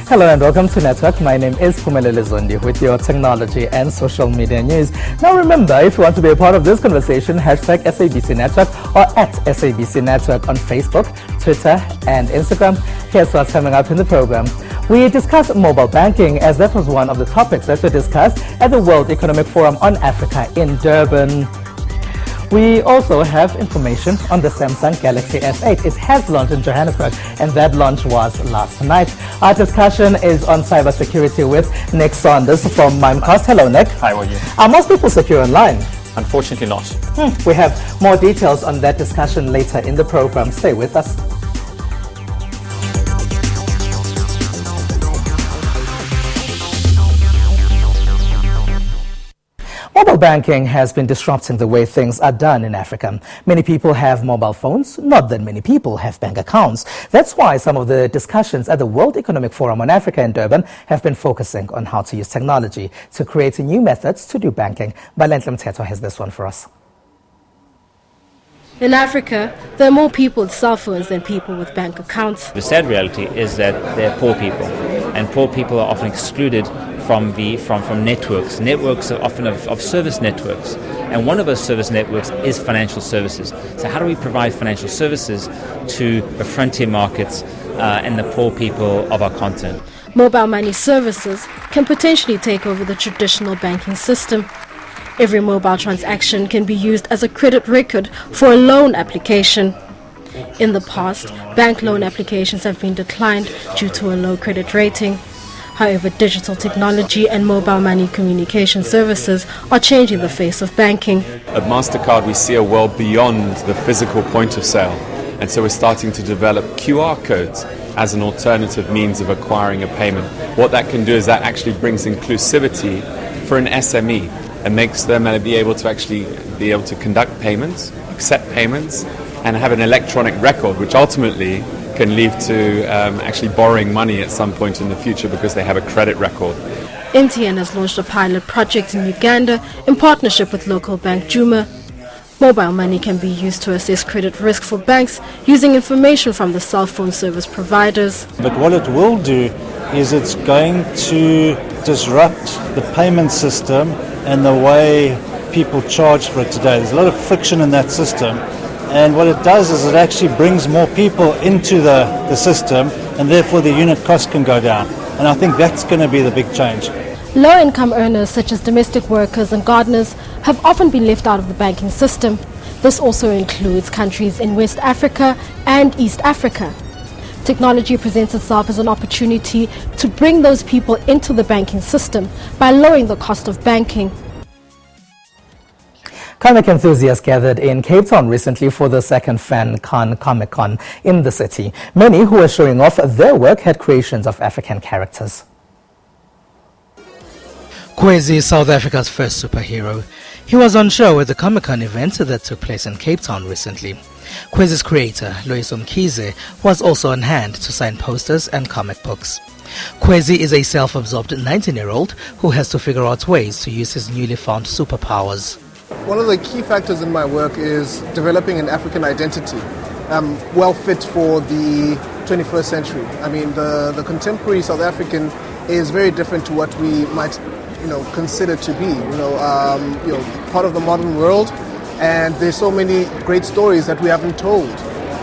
Hello and welcome to Network. My name is Phumelele Zondi with your technology and social media news. Now remember, if you want to be a part of this conversation, hashtag SABC Network or at SABC Network on Facebook, Twitter and Instagram. Here's what's coming up in the program. We discuss mobile banking, as that was one of the topics that were discussed at the World Economic Forum on Africa in Durban. We also have information on the Samsung Galaxy S8. It has launched in Johannesburg, and that launch was last night. Our discussion is on cybersecurity with Nick Saunders from Mimecast. Hello, Nick. Hi, how are you? Are most people secure online? Unfortunately not. We have more details on that discussion later in the program. Stay with us. Mobile banking has been disrupting the way things are done in Africa. Many people have mobile phones, not that many people have bank accounts. That's why some of the discussions at the World Economic Forum on Africa in Durban have been focusing on how to use technology to create new methods to do banking. Balentle Mteto has this one for us. In Africa, there are more people with cell phones than people with bank accounts. The sad reality is that they're poor people, and poor people are often excluded from networks. Networks are often of service networks, and one of those service networks is financial services. So how do we provide financial services to the frontier markets and the poor people of our continent? Mobile money services can potentially take over the traditional banking system. Every mobile transaction can be used as a credit record for a loan application. In the past, bank loan applications have been declined due to a low credit rating. However, digital technology and mobile money communication services are changing the face of banking. At MasterCard, we see a world beyond the physical point of sale. And so we're starting to develop QR codes as an alternative means of acquiring a payment. What that can do is that actually brings inclusivity for an SME and makes them be able to conduct payments, accept payments, and have an electronic record, which ultimately can lead to actually borrowing money at some point in the future because they have a credit record. MTN has launched a pilot project in Uganda in partnership with local bank Juma. Mobile money can be used to assess credit risk for banks using information from the cell phone service providers. But what it will do is it's going to disrupt the payment system and the way people charge for it today. There's a lot of friction in that system, and what it does is it actually brings more people into the system, and therefore the unit cost can go down. And I think that's going to be the big change. Low-income earners such as domestic workers and gardeners have often been left out of the banking system. This also includes countries in West Africa and East Africa. Technology presents itself as an opportunity to bring those people into the banking system by lowering the cost of banking. Comic enthusiasts gathered in Cape Town recently for the second Fan Con Comic Con in the city. Many who were showing off their work had creations of African characters. Kwezi is South Africa's first superhero. He was on show at the Comic-Con event that took place in Cape Town recently. Kwezi's creator, Loyiso Mkhize, was also on hand to sign posters and comic books. Kwezi is a self-absorbed 19-year-old who has to figure out ways to use his newly found superpowers. One of the key factors in my work is developing an African identity, well fit for the 21st century. I mean, the contemporary South African is very different to what we might consider to be, part of the modern world, and there's so many great stories that we haven't told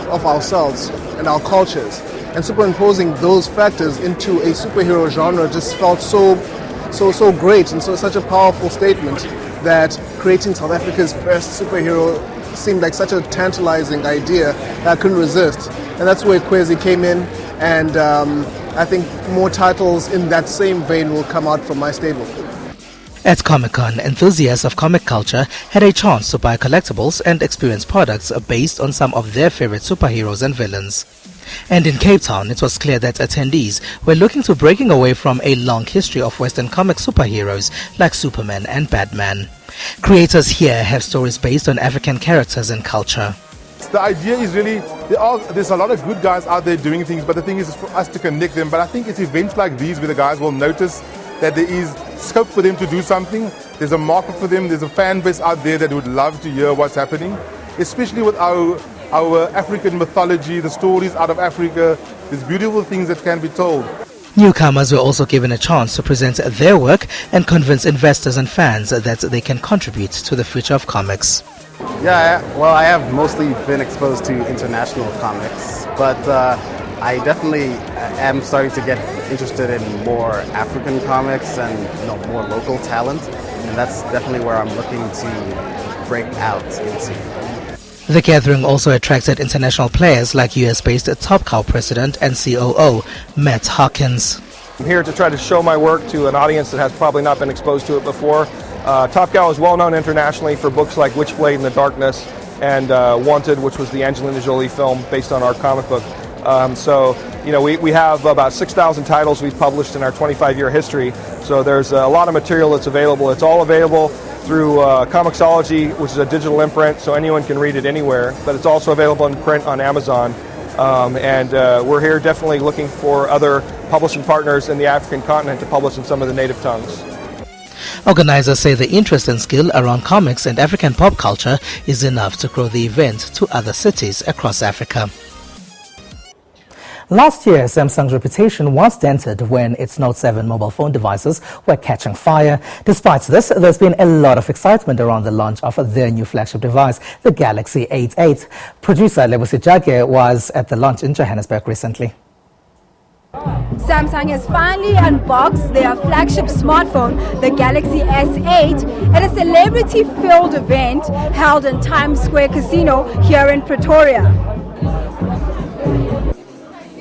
of ourselves and our cultures, and superimposing those factors into a superhero genre just felt so great, and such a powerful statement that creating South Africa's first superhero seemed like such a tantalizing idea that I couldn't resist, and that's where Kwezi came in, and I think more titles in that same vein will come out from my stable. At Comic-Con, enthusiasts of comic culture had a chance to buy collectibles and experience products based on some of their favorite superheroes and villains. And in Cape Town, it was clear that attendees were looking to breaking away from a long history of Western comic superheroes like Superman and Batman. Creators here have stories based on African characters and culture. The idea is really, there's a lot of good guys out there doing things, but the thing is for us to connect them. But I think it's events like these where the guys will notice that there is scope for them to do something. There's a market for them. There's a fan base out there that would love to hear what's happening, especially with our African mythology, the stories out of Africa. There's beautiful things that can be told. Newcomers were also given a chance to present their work and convince investors and fans that they can contribute to the future of comics. Yeah, well, I have mostly been exposed to international comics, but I definitely am starting to get interested in more African comics and more local talent, and that's definitely where I'm looking to break out into. The gathering also attracted international players like US-based Top Cow president and COO Matt Hawkins. I'm here to try to show my work to an audience that has probably not been exposed to it before. Top Cow is well known internationally for books like Witchblade in the Darkness and Wanted, which was the Angelina Jolie film based on our comic book. We have about 6,000 titles we've published in our 25-year history. So there's a lot of material that's available. It's all available through Comixology, which is a digital imprint, so anyone can read it anywhere. But it's also available in print on Amazon. We're here definitely looking for other publishing partners in the African continent to publish in some of the native tongues. Organizers say the interest and skill around comics and African pop culture is enough to grow the event to other cities across Africa. Last year, Samsung's reputation was dented when its Note 7 mobile phone devices were catching fire. Despite this, there's been a lot of excitement around the launch of their new flagship device, the Galaxy S8. Producer Lebusi Jage was at the launch in Johannesburg recently. Samsung has finally unboxed their flagship smartphone, the Galaxy S8, at a celebrity-filled event held in Times Square Casino here in Pretoria.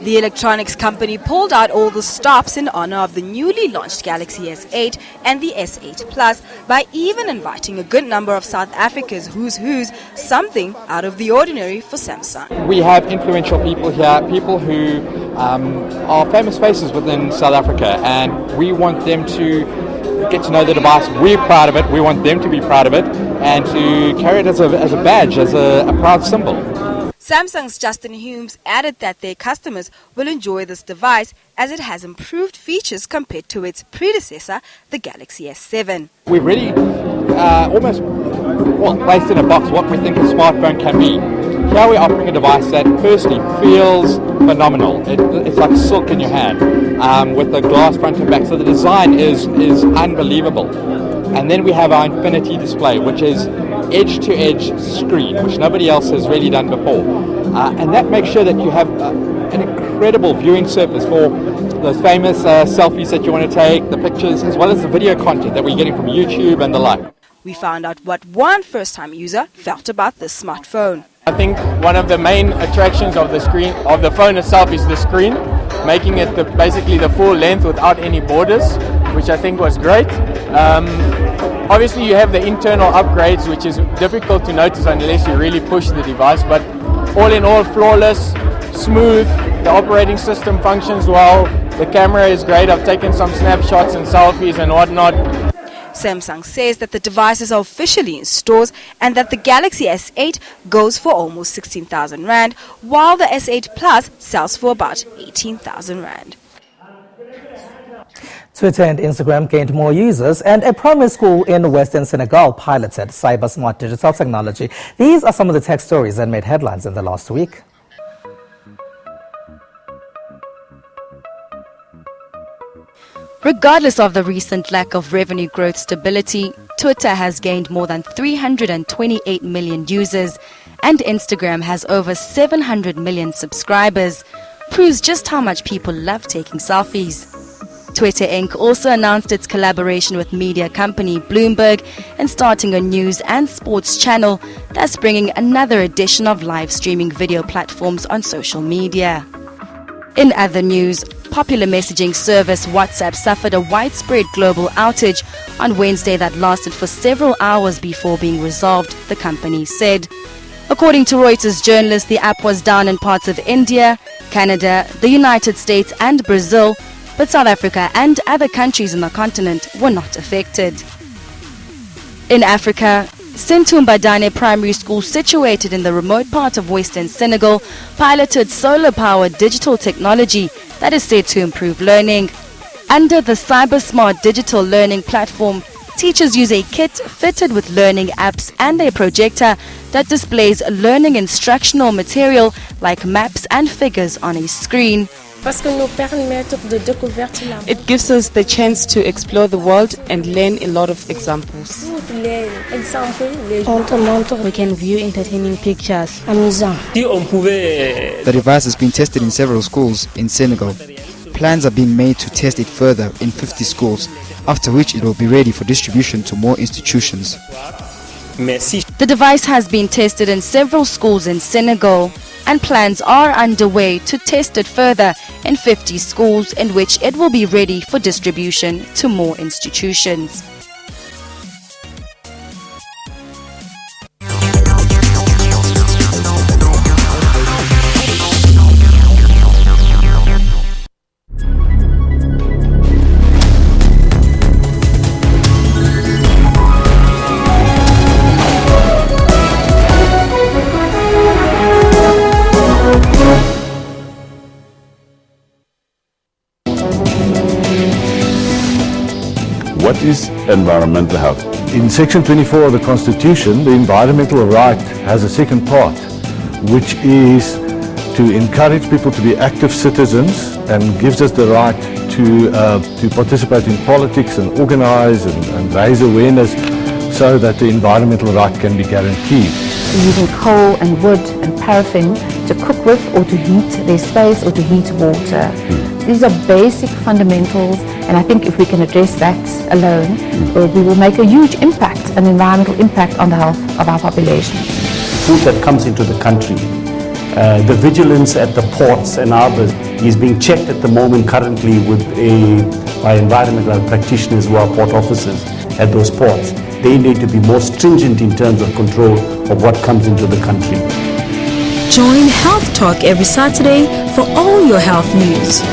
The electronics company pulled out all the stops in honor of the newly launched Galaxy S8 and the S8 Plus by even inviting a good number of South Africa's who's who's, something out of the ordinary for Samsung. We have influential people here, people who are famous faces within South Africa, and we want them to get to know the device. We're proud of it, we want them to be proud of it, and to carry it as a badge, as a proud symbol. Samsung's Justin Humes added that their customers will enjoy this device as it has improved features compared to its predecessor, the Galaxy S7. We've really almost placed in a box what we think a smartphone can be. Here we're offering a device that firstly feels phenomenal. It's like silk in your hand, with the glass front and back, so the design is unbelievable. And then we have our Infinity display, which is edge-to-edge screen, which nobody else has really done before. And that makes sure that you have an incredible viewing surface for those famous selfies that you want to take, the pictures, as well as the video content that we're getting from YouTube and the like. We found out what one first-time user felt about this smartphone. I think one of the main attractions of the screen, of the phone itself, is the screen, making it basically the full length without any borders, which I think was great. Obviously you have the internal upgrades, which is difficult to notice unless you really push the device, but all in all, flawless, smooth. The operating system functions well, the camera is great. I've taken some snapshots and selfies and whatnot. Samsung says that the devices are officially in stores and that the Galaxy S8 goes for almost 16,000 Rand, while the S8 Plus sells for about 18,000 Rand. Twitter and Instagram gained more users, and a primary school in Western Senegal piloted cyber-smart digital technology. These are some of the tech stories that made headlines in the last week. Regardless of the recent lack of revenue growth stability, Twitter has gained more than 328 million users, and Instagram has over 700 million subscribers. Proves just how much people love taking selfies. Twitter Inc. also announced its collaboration with media company Bloomberg and starting a news and sports channel, thus bringing another edition of live streaming video platforms on social media. In other news, popular messaging service WhatsApp suffered a widespread global outage on Wednesday that lasted for several hours before being resolved, the company said. According to Reuters journalists, the app was down in parts of India, Canada, the United States and Brazil, but South Africa and other countries on the continent were not affected. In Africa, Sentumbadane Primary School, situated in the remote part of Western Senegal, piloted solar-powered digital technology that is said to improve learning. Under the CyberSmart digital learning platform, teachers use a kit fitted with learning apps and a projector that displays learning instructional material like maps and figures on a screen. It gives us the chance to explore the world and learn a lot of examples. We can view entertaining pictures. The device has been tested in several schools in Senegal. Plans are being made to test it further in 50 schools, after which it will be ready for distribution to more institutions. The device has been tested in several schools in Senegal, and plans are underway to test it further in 50 schools, in which it will be ready for distribution to more institutions. What is environmental health? In Section 24 of the Constitution, the environmental right has a second part, which is to encourage people to be active citizens and gives us the right to participate in politics and organize and raise awareness so that the environmental right can be guaranteed. Using coal and wood and paraffin to cook with or to heat their space or to heat water. These are basic fundamentals, and I think if we can address that alone, we will make a huge impact, an environmental impact on the health of our population. Food that comes into the country, the vigilance at the ports and harbors is being checked at the moment currently by environmental practitioners who are port officers at those ports. They need to be more stringent in terms of control of what comes into the country. Join Health Talk every Saturday for all your health news.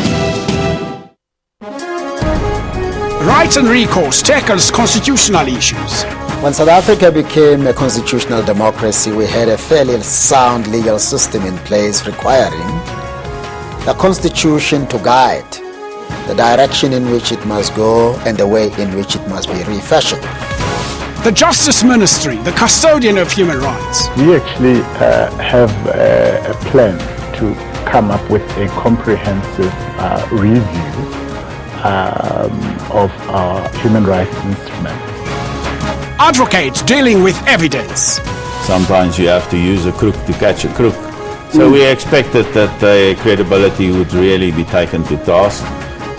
Rights and recourse tackles constitutional issues. When South Africa became a constitutional democracy, we had a fairly sound legal system in place requiring the Constitution to guide the direction in which it must go and the way in which it must be refashioned. The Justice Ministry, the custodian of human rights. We actually have a plan to come up with a comprehensive review of our human rights instrument. Advocates dealing with evidence. Sometimes you have to use a crook to catch a crook. So we expected that the credibility would really be taken to task.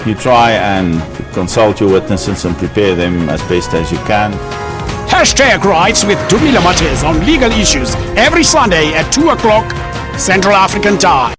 You try and consult your witnesses and prepare them as best as you can. Hashtag Rights with Dumila Matez on legal issues every Sunday at 2 o'clock Central African Time.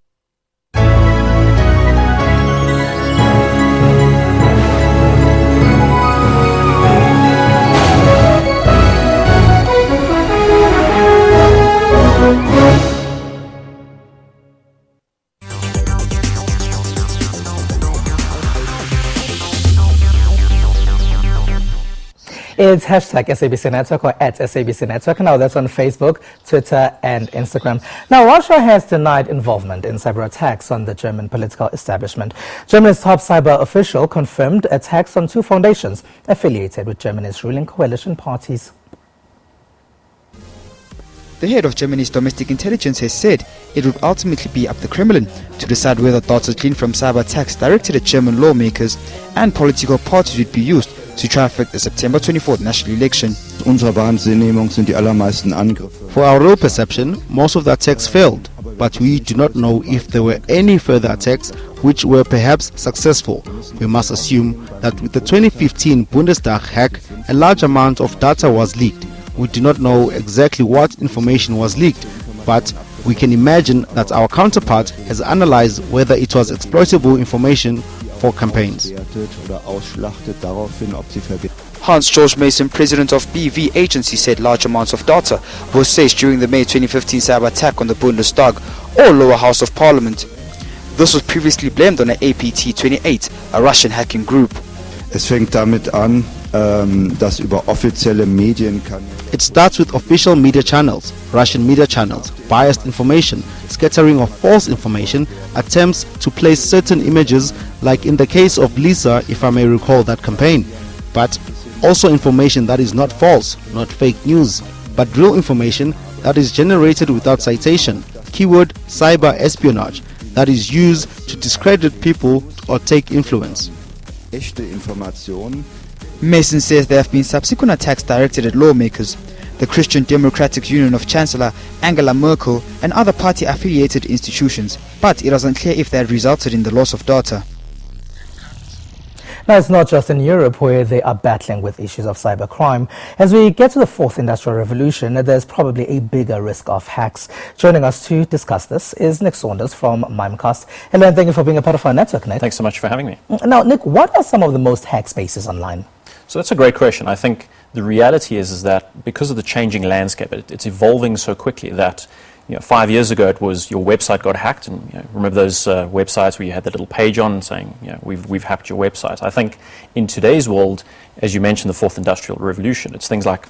It's hashtag SABC Network or at SABC Network. Now that's on Facebook, Twitter and Instagram. Now Russia has denied involvement in cyber attacks on the German political establishment. Germany's top cyber official confirmed attacks on two foundations affiliated with Germany's ruling coalition parties. The head of Germany's domestic intelligence has said it would ultimately be up to the Kremlin to decide whether data gleaned from cyber attacks directed at German lawmakers and political parties would be used to try to affect the September 24th national election. For our real perception, most of the attacks failed, but we do not know if there were any further attacks which were perhaps successful. We must assume that with the 2015 Bundestag hack, a large amount of data was leaked. We do not know exactly what information was leaked, but we can imagine that our counterpart has analyzed whether it was exploitable information for campaigns. Hans-Georg Mason, president of BV Agency, said large amounts of data were seized during the May 2015 cyber attack on the Bundestag, or lower house of parliament. This was previously blamed on an APT-28, a Russian hacking group. Es fängt damit an, dass über offizielle Medienkanäle. It starts with official media channels, Russian media channels, biased information, scattering of false information, attempts to place certain images, like in the case of Lisa, if I may recall that campaign, but also information that is not false, not fake news, but real information that is generated without citation. Keyword cyber espionage. that is used to discredit people or take influence. Mason says there have been subsequent attacks directed at lawmakers, the Christian Democratic Union of Chancellor Angela Merkel, and other party-affiliated institutions, but it is unclear if they had resulted in the loss of data. Now, it's not just in Europe where they are battling with issues of cybercrime. As we get to the fourth industrial revolution, there's probably a bigger risk of hacks. Joining us to discuss this is Nick Saunders from Mimecast. Hello, and thank you for being a part of our network, Nick. Thanks so much for having me. Now, Nick, what are some of the most hacked spaces online? So that's a great question. I think the reality is that because of the changing landscape, it's evolving so quickly that 5 years ago it was your website got hacked, and remember those websites where you had that little page on saying we've hacked your website. I think in today's world, as you mentioned, the fourth industrial revolution, it's things like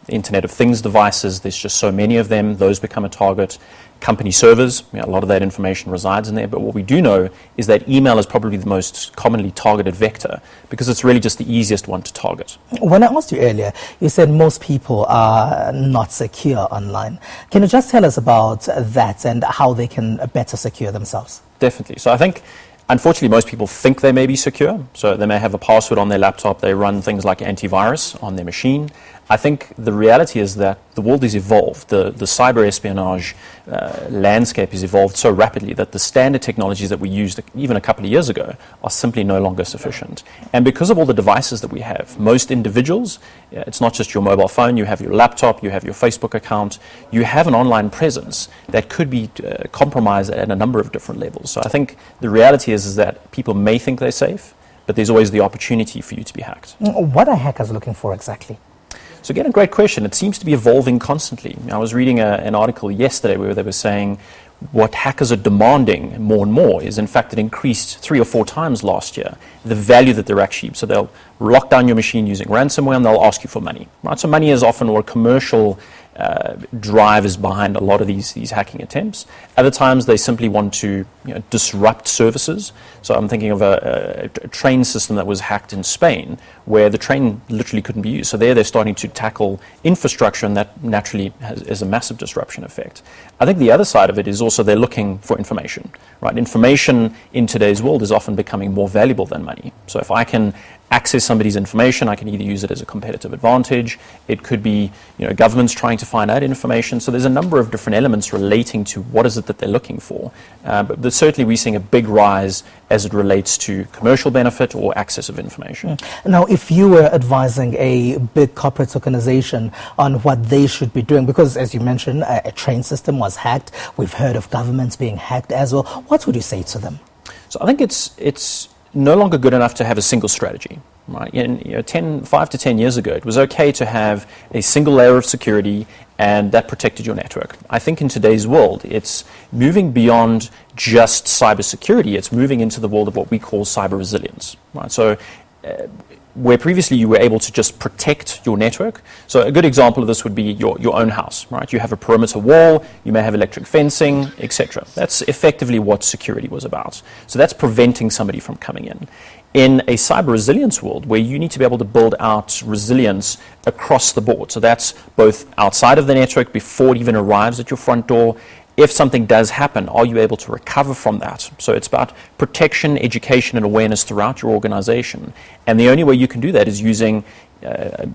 Internet of Things devices. There's just so many of them; those become a target. Company servers, a lot of that information resides in there. But what we do know is that email is probably the most commonly targeted vector because it's really just the easiest one to target. When I asked you earlier, you said most people are not secure online. Can you just tell us about that and how they can better secure themselves? Definitely. So I think, unfortunately, most people think they may be secure. So they may have a password on their laptop. They run things like antivirus on their machine. I think the reality is that the world has evolved. The cyber espionage landscape has evolved so rapidly that the standard technologies that we used even a couple of years ago are simply no longer sufficient. And because of all the devices that we have, most individuals, it's not just your mobile phone, you have your laptop, you have your Facebook account, you have an online presence that could be compromised at a number of different levels. So I think the reality is that people may think they're safe, but there's always the opportunity for you to be hacked. What are hackers looking for exactly? So again, a great question. It seems to be evolving constantly. I was reading an article yesterday where they were saying what hackers are demanding more and more is, in fact, it increased 3 or 4 times last year, the value that they're actually, so they'll lock down your machine using ransomware and they'll ask you for money, right? So money is often, or commercial drive is behind a lot of these hacking attempts. Other times they simply want to disrupt services. So I'm thinking of a train system that was hacked in Spain where the train literally couldn't be used. So they're starting to tackle infrastructure, and that naturally has a massive disruption effect. I think the other side of it is also they're looking for information, right? Information in today's world is often becoming more valuable than money. So if I can access somebody's information, I can either use it as a competitive advantage. It could be governments trying to find out information. So there's a number of different elements relating to what is it that they're looking for. But certainly we're seeing a big rise as it relates to commercial benefit or access of information. Now, if you were advising a big corporate organization on what they should be doing, because as you mentioned, a train system was hacked, we've heard of governments being hacked as well, what would you say to them? So I think it's no longer good enough to have a single strategy. Right? 5 to 10 years ago, it was okay to have a single layer of security and that protected your network. I think in today's world, it's moving beyond just cybersecurity. It's moving into the world of what we call cyber resilience. Right? So where previously you were able to just protect your network. So a good example of this would be your own house, right? You have a perimeter wall, you may have electric fencing, etc. That's effectively what security was about. So that's preventing somebody from coming in. In a cyber resilience world where you need to be able to build out resilience across the board. So that's both outside of the network before it even arrives at your front door. If something does happen, are you able to recover from that? So it's about protection, education, and awareness throughout your organization. And the only way you can do that is using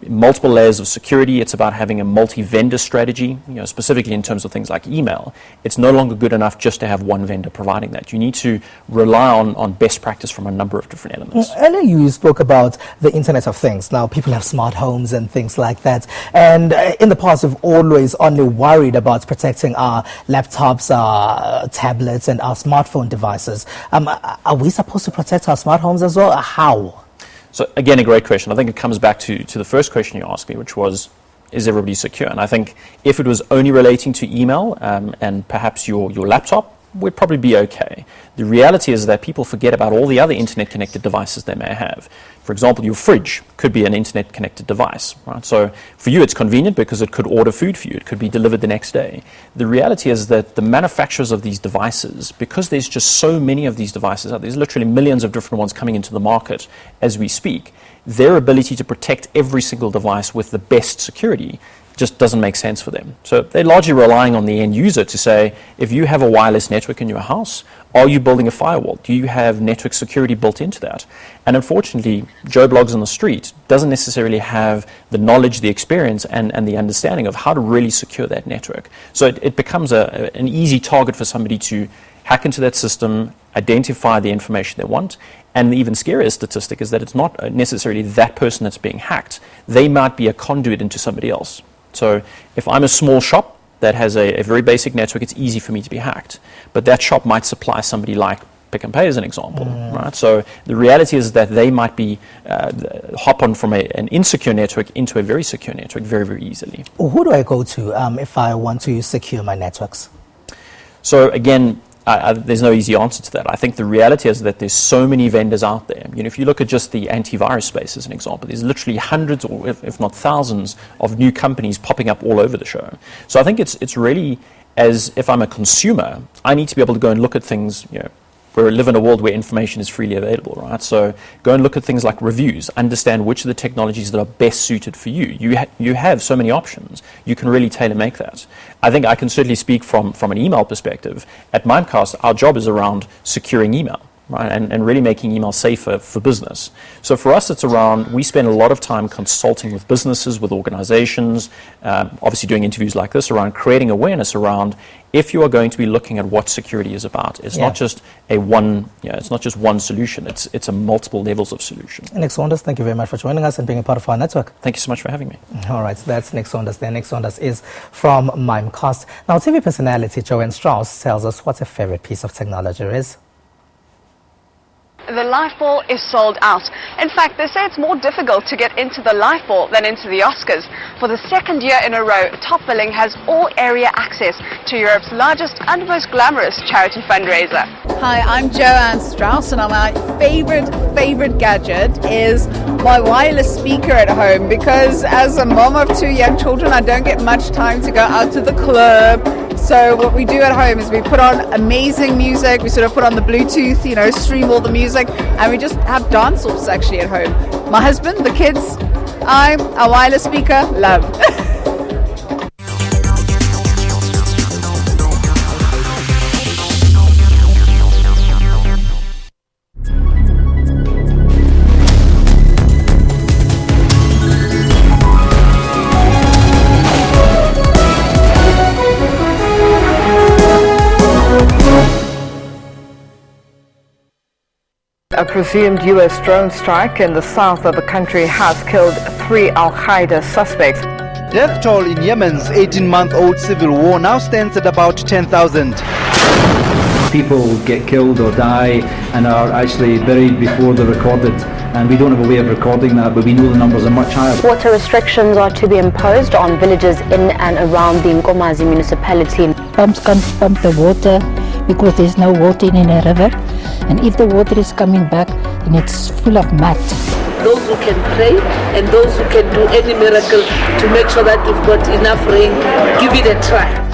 multiple layers of security. It's about having a multi-vendor strategy, specifically in terms of things like email. It's no longer good enough just to have one vendor providing that. You need to rely on best practice from a number of different elements. Earlier you spoke about the Internet of Things. Now people have smart homes and things like that. And in the past we've always only worried about protecting our laptops, our tablets and our smartphone devices. Are we supposed to protect our smart homes as well? How? So again, a great question. I think it comes back to the first question you asked me, which was, is everybody secure? And I think if it was only relating to email and perhaps your laptop, we'd probably be okay. The reality is that people forget about all the other internet-connected devices they may have. For example, your fridge could be an internet-connected device, right? So for you, it's convenient because it could order food for you. It could be delivered the next day. The reality is that the manufacturers of these devices, because there's just so many of these devices out there, there's literally millions of different ones coming into the market as we speak, their ability to protect every single device with the best security just doesn't make sense for them. So they're largely relying on the end user to say, if you have a wireless network in your house, are you building a firewall? Do you have network security built into that? And unfortunately, Joe Blogs on the street doesn't necessarily have the knowledge, the experience, and the understanding of how to really secure that network. So it becomes an easy target for somebody to hack into that system, identify the information they want, and the even scarier statistic is that it's not necessarily that person that's being hacked. They might be a conduit into somebody else. So if I'm a small shop that has a very basic network, it's easy for me to be hacked. But that shop might supply somebody like Pick and Pay as an example, right? So the reality is that they might be hop on from an insecure network into a very secure network very, very easily. Who do I go to if I want to secure my networks? So again, there's no easy answer to that. I think the reality is that there's so many vendors out there. You know, if you look at just the antivirus space as an example, there's literally hundreds or if not thousands of new companies popping up all over the show. So I think it's really, as if I'm a consumer, I need to be able to go and look at things, you know, we live in a world where information is freely available, right? So go and look at things like reviews, understand which of the technologies that are best suited for you. You have so many options. You can really tailor make that. I think I can certainly speak from an email perspective. At Mimecast, our job is around securing email, right? And really making email safer for business. So for us, it's around, we spend a lot of time consulting with businesses, with organizations, obviously doing interviews like this around creating awareness around if you are going to be looking at what security is about. It's not just it's not just one solution. It's a multiple levels of solution. Nick Saunders, thank you very much for joining us and being a part of our network. Thank you so much for having me. All right, so that's Nick Saunders there. Nick Saunders is from Mimecast. Now, TV personality Joanne Strauss tells us what her favorite piece of technology is. The life ball is sold out. In fact, they say it's more difficult to get into the life ball than into the Oscars. For the second year in a row, Top Billing has all-area access to Europe's largest and most glamorous charity fundraiser. Hi, I'm Joanne Strauss, and my favorite gadget is my wireless speaker at home, because as a mom of 2 young children, I don't get much time to go out to the club. So what we do at home is we put on amazing music, we sort of put on the Bluetooth, you know, stream all the music, and we just have dance-offs actually at home. My husband, the kids, I'm a wireless speaker, love. A presumed U.S. drone strike in the south of the country has killed 3 Al-Qaeda suspects. Death toll in Yemen's 18-month-old civil war now stands at about 10,000. People get killed or die and are actually buried before they're recorded, and we don't have a way of recording that, but we know the numbers are much higher. Water restrictions are to be imposed on villages in and around the Nkomazi municipality. Pumps can't pump the water because there's no water in a river, and if the water is coming back, then it's full of mud. Those who can pray and those who can do any miracle to make sure that we've got enough rain, give it a try.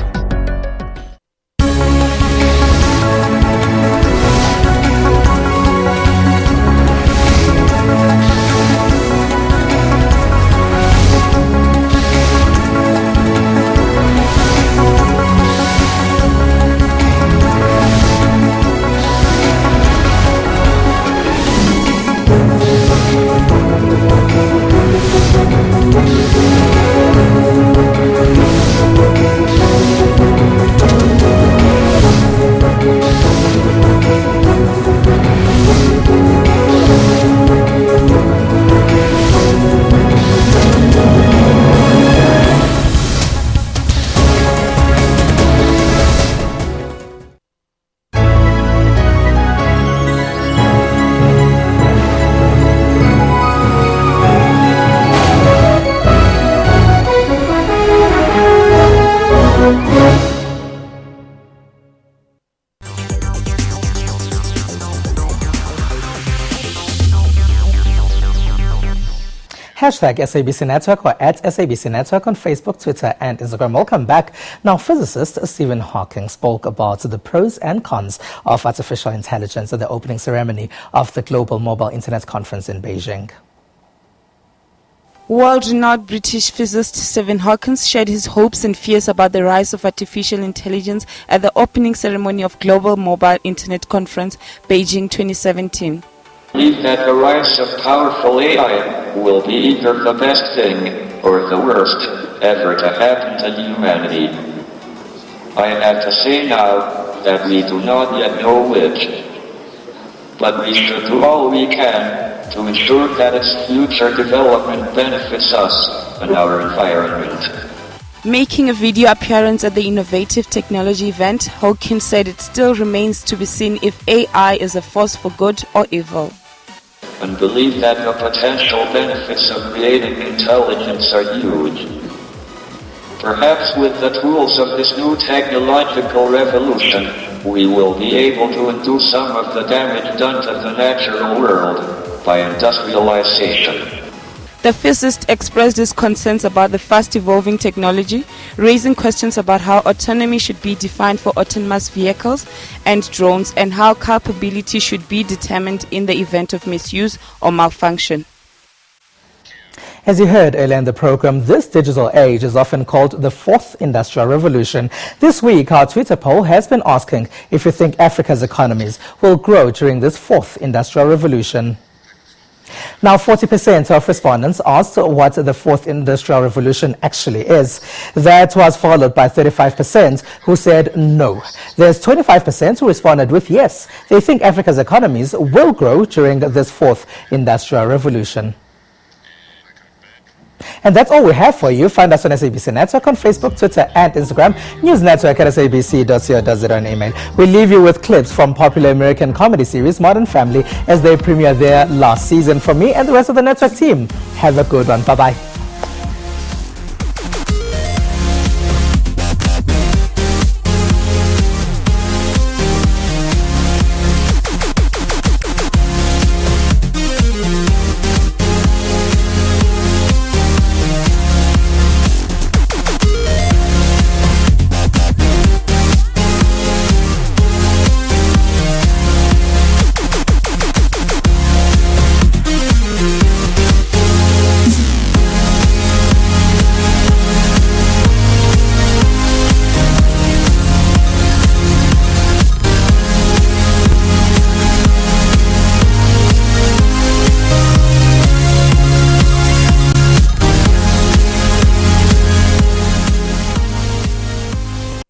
Hashtag SABC Network or at SABC Network on Facebook, Twitter and Instagram. Welcome back. Now, physicist Stephen Hawking spoke about the pros and cons of artificial intelligence at the opening ceremony of the Global Mobile Internet Conference in Beijing. World-renowned British physicist Stephen Hawking shared his hopes and fears about the rise of artificial intelligence at the opening ceremony of Global Mobile Internet Conference, Beijing 2017. I believe that the rise of powerful AI will be either the best thing or the worst ever to happen to humanity. I have to say now that we do not yet know which, but we should do all we can to ensure that its future development benefits us and our environment. Making a video appearance at the Innovative Technology event, Hawkins said it still remains to be seen if AI is a force for good or evil. And believe that the potential benefits of creating intelligence are huge. Perhaps with the tools of this new technological revolution, we will be able to undo some of the damage done to the natural world by industrialization. The physicist expressed his concerns about the fast-evolving technology, raising questions about how autonomy should be defined for autonomous vehicles and drones, and how culpability should be determined in the event of misuse or malfunction. As you heard earlier in the program, this digital age is often called the fourth industrial revolution. This week, our Twitter poll has been asking if you think Africa's economies will grow during this fourth industrial revolution. Now, 40% of respondents asked what the fourth industrial revolution actually is. That was followed by 35% who said no. There's 25% who responded with yes. They think Africa's economies will grow during this fourth industrial revolution. And that's all we have for you. Find us on SABC Network on Facebook, Twitter and Instagram. News Network at sabc.co.za on email. We leave you with clips from popular American comedy series Modern Family as they premiere their last season. From me and the rest of the network team, have a good one. Bye-bye.